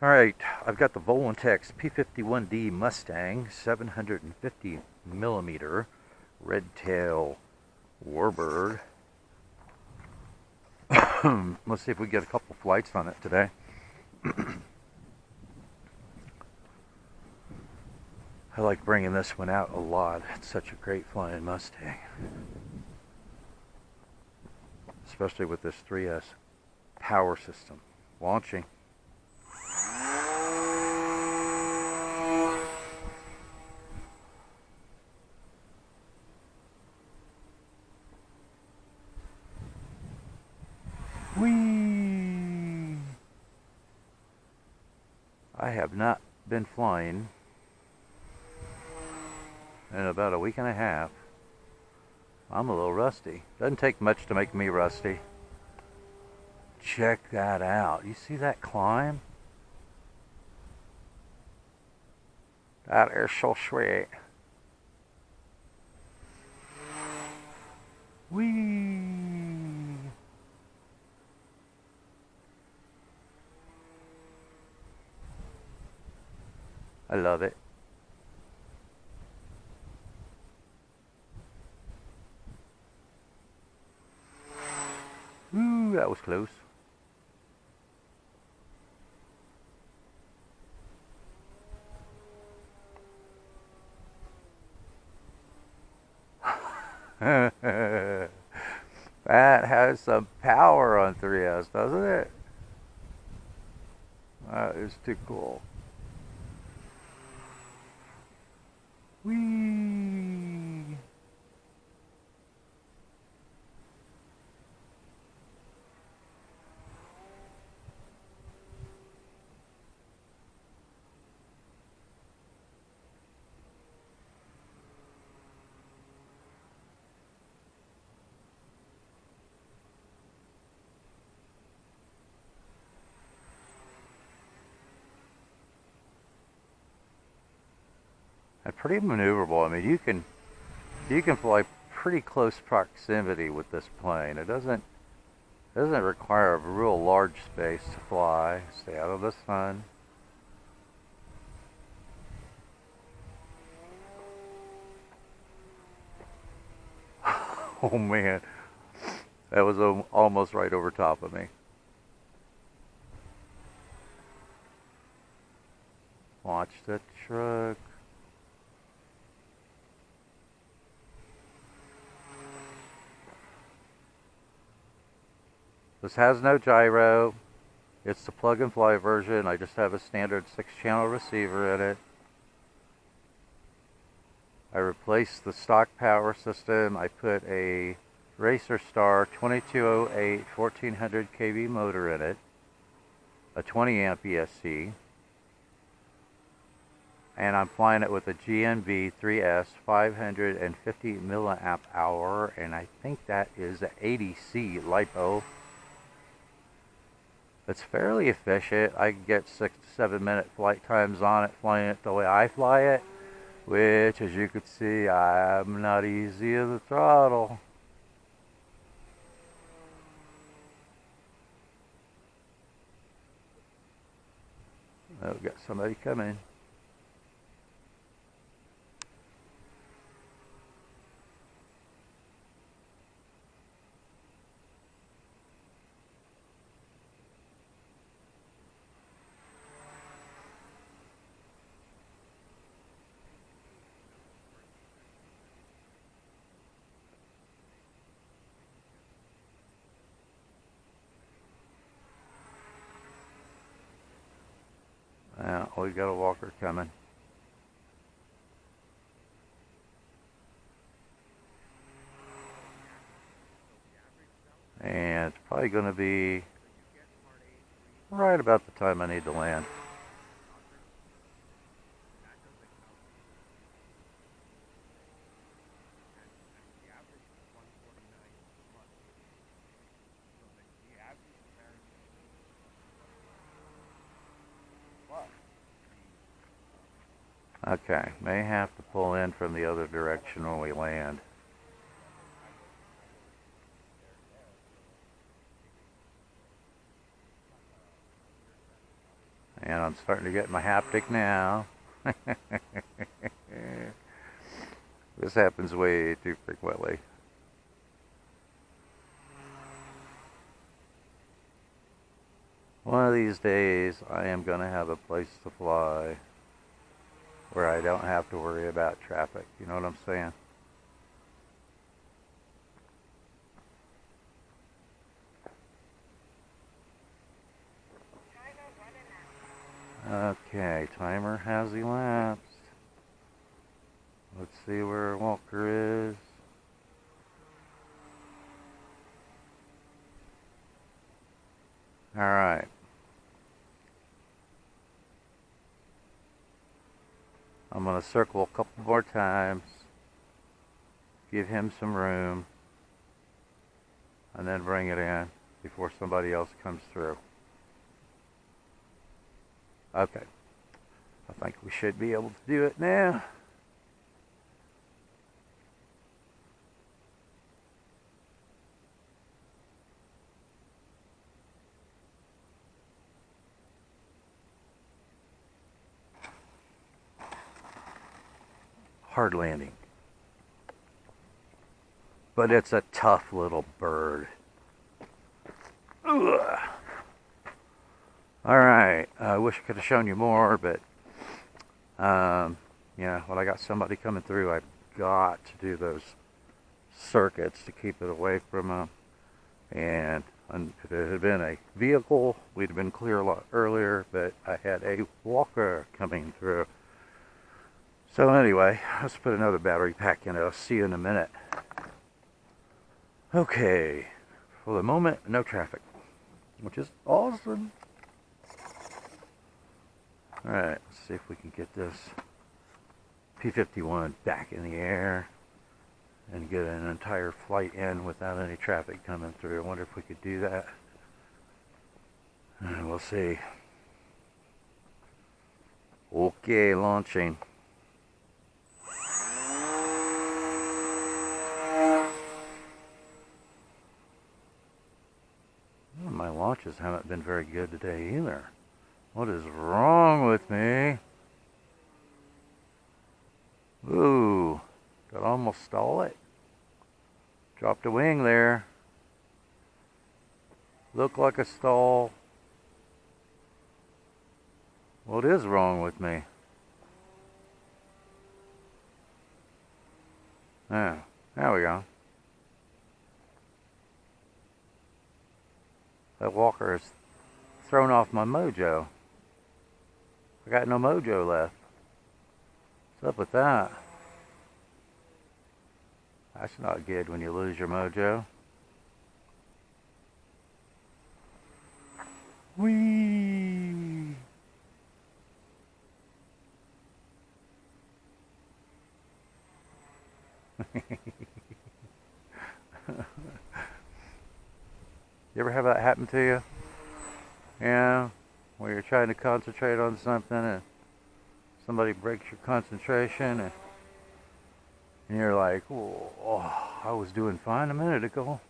Alright, I've got the Volantex P51D Mustang 750mm Red Tail Warbird. Let's see if we get a couple flights on it today. I like bringing this one out a lot. It's such a great flying Mustang. Especially with this 3S power system. Launching. Whee! I have not been flying in about a week and a half. I'm a little rusty. Doesn't take much to make me rusty. Check that out. You see that climb? That is so sweet. Whee! I love it. Ooh, that was close. That has some power on 3S, doesn't it? That is too cool. Whee! And pretty maneuverable. I mean, you can fly pretty close proximity with this plane. It doesn't require a real large space to fly. Stay out of the sun. Oh man, that was almost right over top of me. Watch the truck. This has no gyro. It's the plug and fly version. I just have a standard 6-channel receiver in it. I replaced the stock power system. I put a Racer Star 2208 1400 kV motor in it, a 20 amp ESC, and I'm flying it with a GNV 3S 550 milliamp hour, and I think that is an 80C LiPo. It's fairly efficient. I can get 6 to 7 minute flight times on it, flying it the way I fly it, which, as you can see, I'm not easy as the throttle. Oh, we got somebody coming. Oh, we got a walker coming. And it's probably going to be right about the time I need to land. Okay, may have to pull in from the other direction when we land. And I'm starting to get my haptic now. This happens way too frequently. One of these days, I am going to have a place to fly where I don't have to worry about traffic. You know what I'm saying? Okay, timer has elapsed. Let's see where Walker is. All right. I'm going to circle a couple more times, give him some room, and then bring it in before somebody else comes through. Okay. I think we should be able to do it now. Hard landing. But it's a tough little bird. Ugh. Alright, I wish I could have shown you more, but yeah, when I got somebody coming through, I've got to do those circuits to keep it away from them. And if it had been a vehicle, we'd have been clear a lot earlier, but I had a walker coming through. So anyway, let's put another battery pack in. I'll see you in a minute. Okay, for the moment, no traffic, which is awesome. Alright, let's see if we can get this P51 back in the air and get an entire flight in without any traffic coming through. I wonder if we could do that. We'll see. Okay, launching. Well, my launches haven't been very good today either. What is wrong with me? Ooh, did I almost stall it? Dropped a wing there. Looked like a stall. What is wrong with me? Oh, there we go. That walker has thrown off my mojo. I got no mojo left. What's up with that? That's not good when you lose your mojo. Whee! You ever have that happen to you? Yeah, where you're trying to concentrate on something and somebody breaks your concentration and you're like, oh, I was doing fine a minute ago.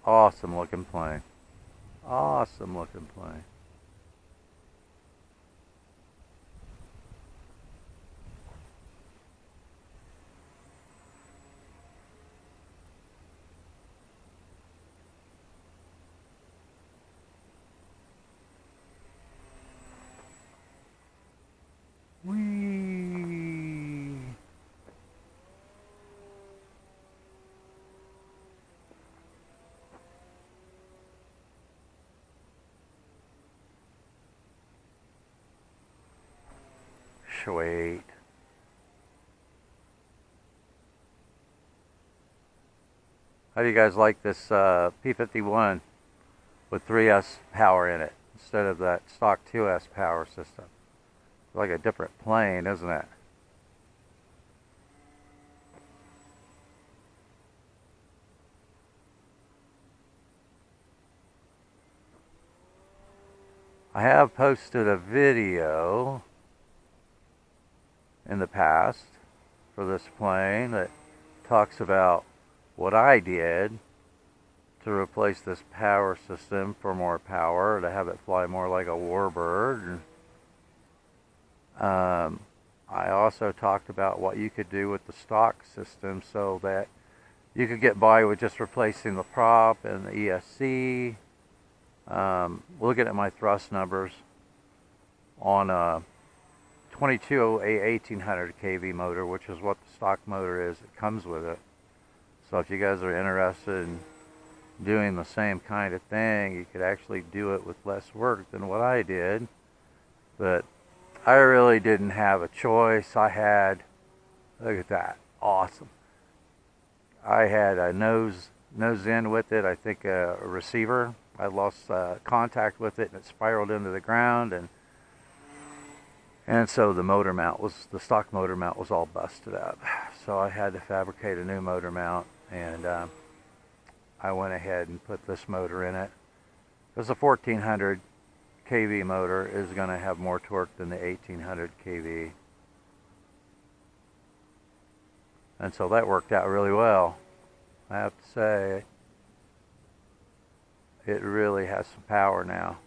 Awesome looking plane. Awesome looking plane. Whee! Sweet. How do you guys like this P51 with 3S power in it instead of that stock 2S power system? It's like a different plane, isn't it? I have posted a video in the past for this plane that talks about what I did to replace this power system for more power, to have it fly more like a Warbird. I also talked about what you could do with the stock system so that you could get by with just replacing the prop and the ESC. Looking at my thrust numbers on a 2208 1800 kV motor, which is what the stock motor is, it comes with it. So if you guys are interested in doing the same kind of thing, you could actually do it with less work than what I did. But I really didn't have a choice. I had, look at that, awesome. I had a nose in with it, I think a receiver. I lost contact with it and it spiraled into the ground, and so the motor mount was, the stock motor mount was all busted up. So I had to fabricate a new motor mount, and I went ahead and put this motor in it. Because the 1400 kV motor is going to have more torque than the 1800 kV. And so that worked out really well. I have to say, it really has some power now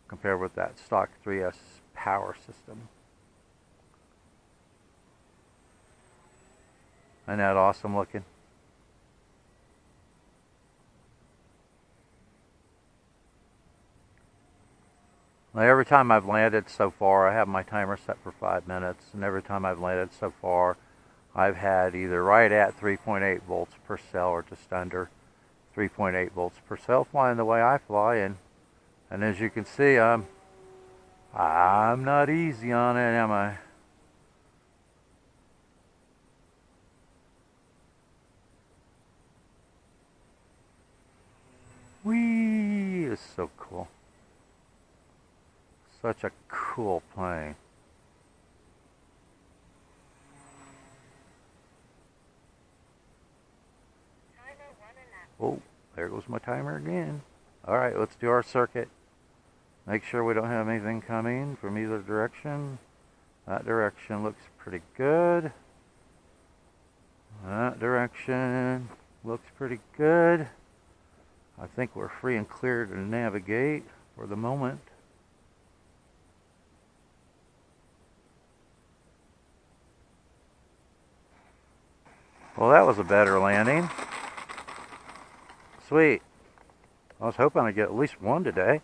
compared with that stock 3S power system. Isn't that awesome looking? Now, every time I've landed so far, I have my timer set for 5 minutes, and every time I've landed so far, I've had either right at 3.8 volts per cell or just under 3.8 volts per cell flying the way I fly, and as you can see, I'm not easy on it, am I? Whee! It's so cool. Such a cool plane. Oh, there goes my timer again. Alright, let's do our circuit. Make sure we don't have anything coming from either direction. That direction looks pretty good. That direction looks pretty good. I think we're free and clear to navigate for the moment. Well, that was a better landing. Sweet. I was hoping I'd get at least one today.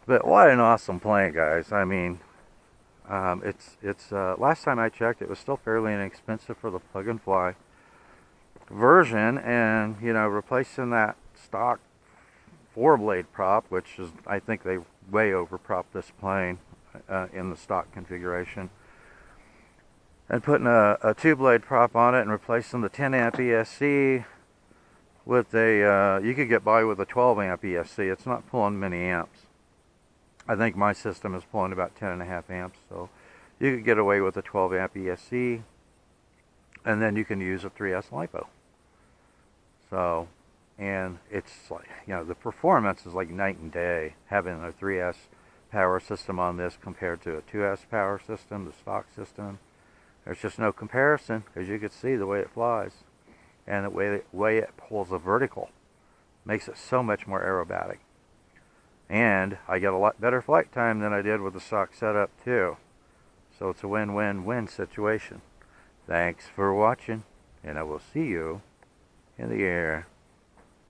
But what an awesome plane, guys. I mean, it's last time I checked, it was still fairly inexpensive for the plug and fly version, and you know, replacing that stock 4-blade prop, which is, I think they way over propped this plane in the stock configuration, and putting a 2-blade prop on it and replacing the 10 amp ESC with a, you could get by with a 12 amp ESC. It's not pulling many amps. I think my system is pulling about 10.5 amps, so you could get away with a 12 amp ESC, and then you can use a 3S LiPo. So, and it's like, you know, the performance is like night and day having a 3S power system on this compared to a 2S power system, the stock system. There's just no comparison, because you can see the way it flies and the way it pulls a vertical makes it so much more aerobatic. And I get a lot better flight time than I did with the stock setup too. So it's a win-win-win situation. Thanks for watching, and I will see you in the air.